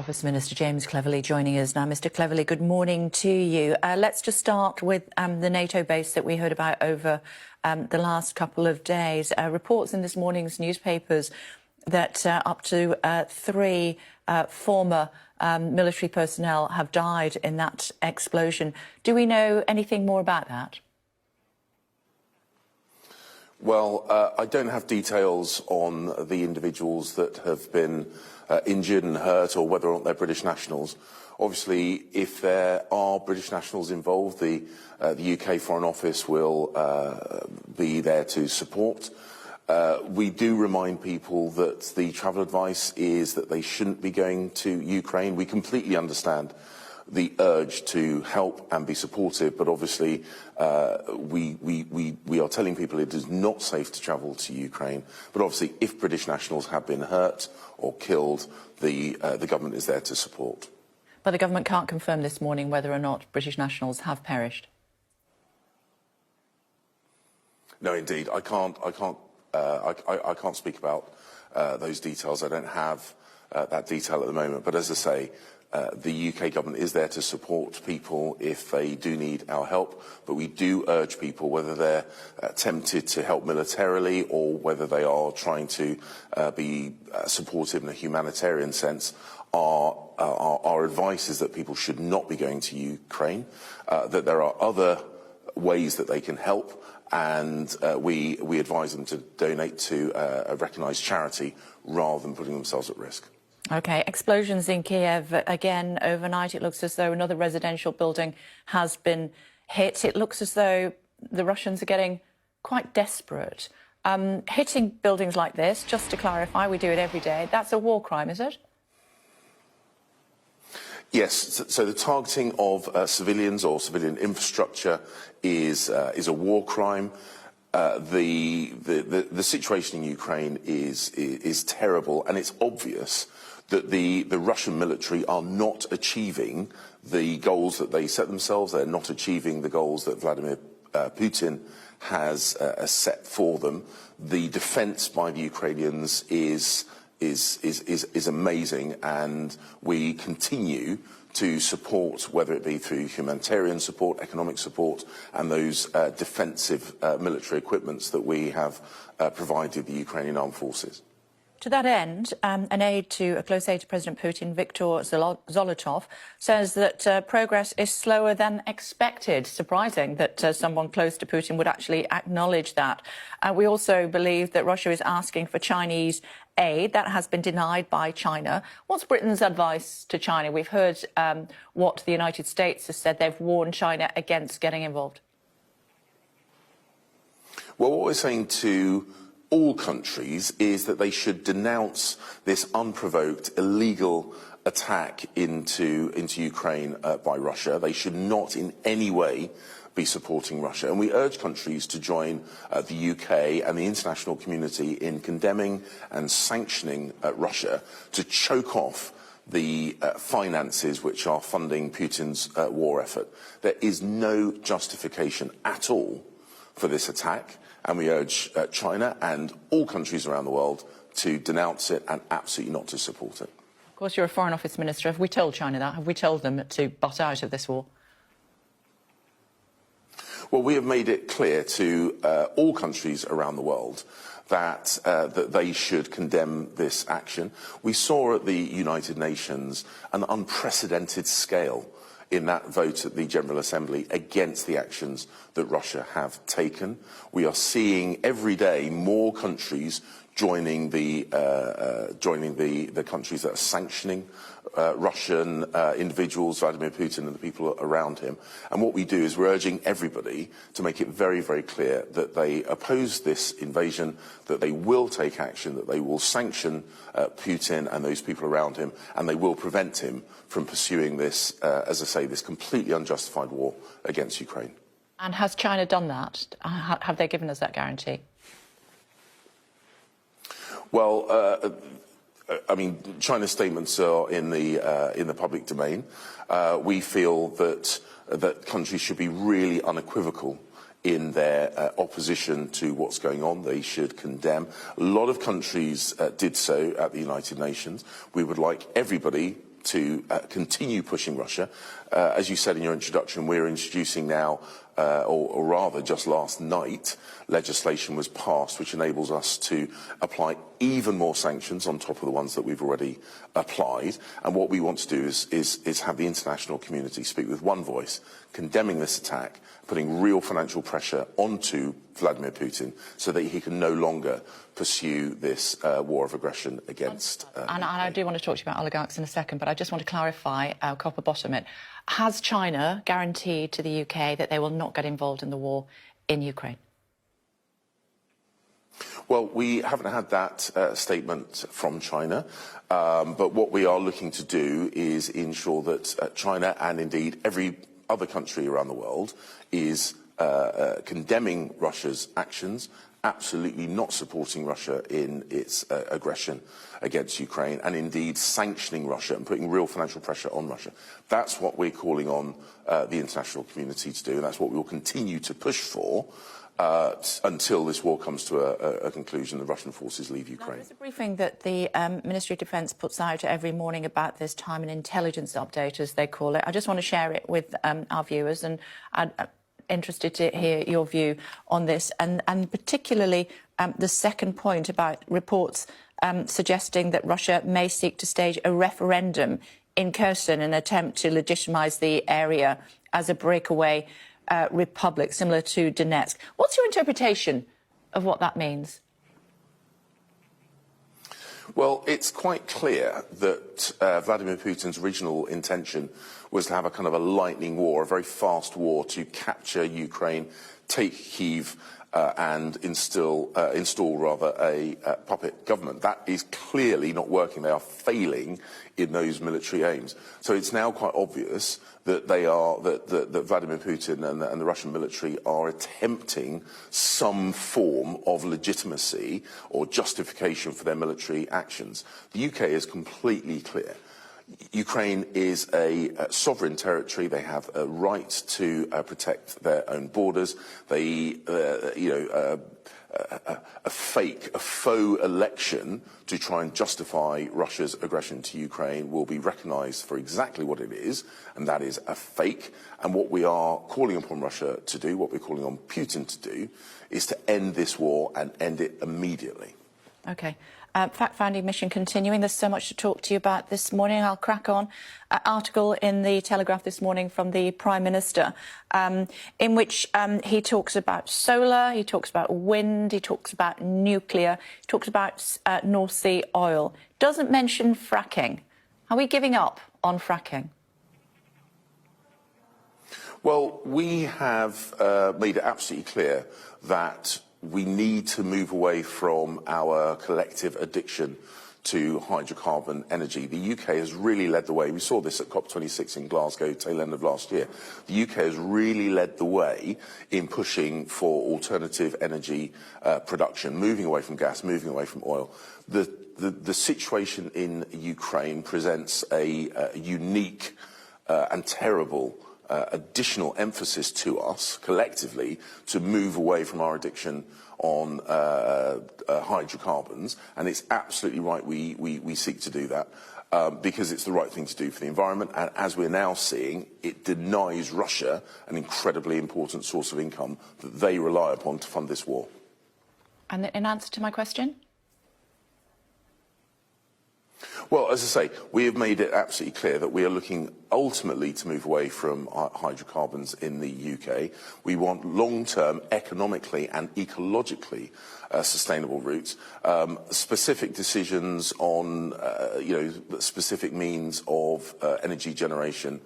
Office Minister James Cleverly joining us now. Mr Cleverly, good morning to you. Let's just start with the NATO base that we heard about over the last couple of days. Reports in this morning's newspapers that up to 3 former military personnel have died in that explosion. Do we know anything more about that? Well, I don't have details on the individuals that have been injured and hurt, or whether or not they're British nationals. Obviously, if there are British nationals involved, the UK Foreign Office will be there to support. We do remind people that the travel advice is that they shouldn't be going to Ukraine. We completely understand the urge to help and be supportive, but obviously we are telling people it is not safe to travel to Ukraine. But obviously, if British nationals have been hurt or killed, the government is there to support. But the government can't confirm this morning whether or not British nationals have perished. No, indeed, I can't speak about those details. I don't have that detail at the moment. But as I say, the UK government is there to support people if they do need our help, but we do urge people, whether they're tempted to help militarily or whether they are trying to be supportive in a humanitarian sense, our advice is that people should not be going to Ukraine, that there are other ways that they can help, and we advise them to donate to a recognised charity rather than putting themselves at risk. OK, explosions in Kiev again overnight. It looks as though another residential building has been hit. It looks as though the Russians are getting quite desperate. Hitting buildings like this, just to clarify, we do it every day. That's a war crime, is it? Yes. So the targeting of civilians or civilian infrastructure is a war crime. The situation in Ukraine is terrible, and it's obvious that the Russian military are not achieving the goals that they set themselves. They're not achieving the goals that Vladimir Putin has set for them. The defence by the Ukrainians is amazing, and we continue to support, whether it be through humanitarian support, economic support, and those defensive military equipments that we have provided the Ukrainian armed forces. To that end, a close aide to President Putin, Viktor Zolotov, says that progress is slower than expected. Surprising that someone close to Putin would actually acknowledge that. We also believe that Russia is asking for Chinese aid. That has been denied by China. What's Britain's advice to China? We've heard what the United States has said. They've warned China against getting involved. Well, what we're saying to all countries is that they should denounce this unprovoked, illegal attack into Ukraine by Russia. They should not in any way be supporting Russia. And we urge countries to join the UK and the international community in condemning and sanctioning Russia to choke off the finances which are funding Putin's war effort. There is no justification at all for this attack, and we urge China and all countries around the world to denounce it and absolutely not to support it. Of course, you're a Foreign Office Minister. Have we told China that? Have we told them to butt out of this war? Well, we have made it clear to all countries around the world that they should condemn this action. We saw at the United Nations an unprecedented scale in that vote at the General Assembly against the actions that Russia have taken. We are seeing every day more countries joining the countries that are sanctioning Russian individuals, Vladimir Putin and the people around him. And what we do is we're urging everybody to make it very, very clear that they oppose this invasion, that they will take action, that they will sanction Putin and those people around him, and they will prevent him from pursuing this, as I say, this completely unjustified war against Ukraine. And has China done that? Have they given us that guarantee? Well, I mean, China's statements are in the public domain. We feel that countries should be really unequivocal in their opposition to what's going on. They should condemn. A lot of countries did so at the United Nations. We would like everybody, continue pushing Russia. As you said in your introduction, we're introducing now, or rather just last night, legislation was passed which enables us to apply even more sanctions on top of the ones that we've already applied. And what we want to do is have the international community speak with one voice, condemning this attack, putting real financial pressure onto Vladimir Putin so that he can no longer pursue this war of aggression against and I do want to talk to you about oligarchs in a second, but I just want to clarify, copper bottom it. Has China guaranteed to the UK that they will not get involved in the war in Ukraine? Well, we haven't had that statement from China, but what we are looking to do is ensure that China and indeed every other country around the world is condemning Russia's actions, absolutely not supporting Russia in its aggression against Ukraine, and indeed sanctioning Russia and putting real financial pressure on Russia. That's what we're calling on the international community to do, and that's what we will continue to push for until this war comes to a conclusion, the Russian forces leave Ukraine. There's a briefing that the Ministry of Defence puts out every morning about this time, an intelligence update, as they call it. I just want to share it with our viewers, and I'm interested to hear your view on this, and particularly the second point about reports suggesting that Russia may seek to stage a referendum in Kherson in an attempt to legitimise the area as a breakaway republic, similar to Donetsk. What's your interpretation of what that means? Well, it's quite clear that Vladimir Putin's original intention was to have a kind of a lightning war, a very fast war to capture Ukraine, take Kyiv and install a puppet government. That is clearly not working. They are failing in those military aims. So it's now quite obvious that that Vladimir Putin and the Russian military are attempting some form of legitimacy or justification for their military actions. The UK is completely clear. Ukraine is a sovereign territory. They have a right to protect their own borders. They, a faux election to try and justify Russia's aggression to Ukraine will be recognised for exactly what it is, and that is a fake. And what we are calling upon Russia to do, what we're calling on Putin to do, is to end this war and end it immediately. OK. Fact-finding mission continuing. There's so much to talk to you about this morning. I'll crack on. Article in the Telegraph this morning from the Prime Minister, in which he talks about solar, he talks about wind, he talks about nuclear, he talks about North Sea oil. Doesn't mention fracking. Are we giving up on fracking? Well, we have made it absolutely clear that we need to move away from our collective addiction to hydrocarbon energy. The UK has really led the way. We saw this at COP26 in Glasgow, tail end of last year. The UK has really led the way in pushing for alternative energy production, moving away from gas, moving away from oil. The situation in Ukraine presents a unique and terrible additional emphasis to us collectively to move away from our addiction on hydrocarbons, and it's absolutely right we seek to do that because it's the right thing to do for the environment, and as we're now seeing, it denies Russia an incredibly important source of income that they rely upon to fund this war. And in answer to my question? Well, as I say, we have made it absolutely clear that we are looking ultimately to move away from hydrocarbons in the UK. We want long-term, economically and ecologically sustainable routes. Specific decisions on, specific means of energy generation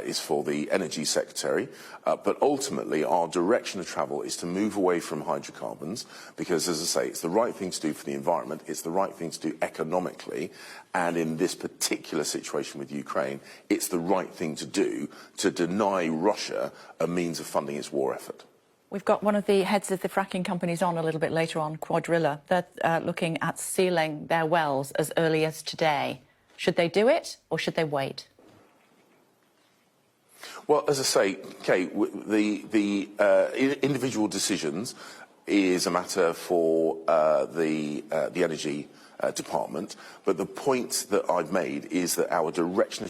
is for the Energy Secretary. But ultimately, our direction of travel is to move away from hydrocarbons because, as I say, it's the right thing to do for the environment. It's the right thing to do economically. And in this particular situation with Ukraine, it's the right thing to do to deny Russia a means of funding its war effort. We've got one of the heads of the fracking companies on a little bit later on, Quadrilla. They're looking at sealing their wells as early as today. Should they do it or should they wait? Well, as I say, Kate, the individual decisions is a matter for the Energy department. But the point that I've made is that our direction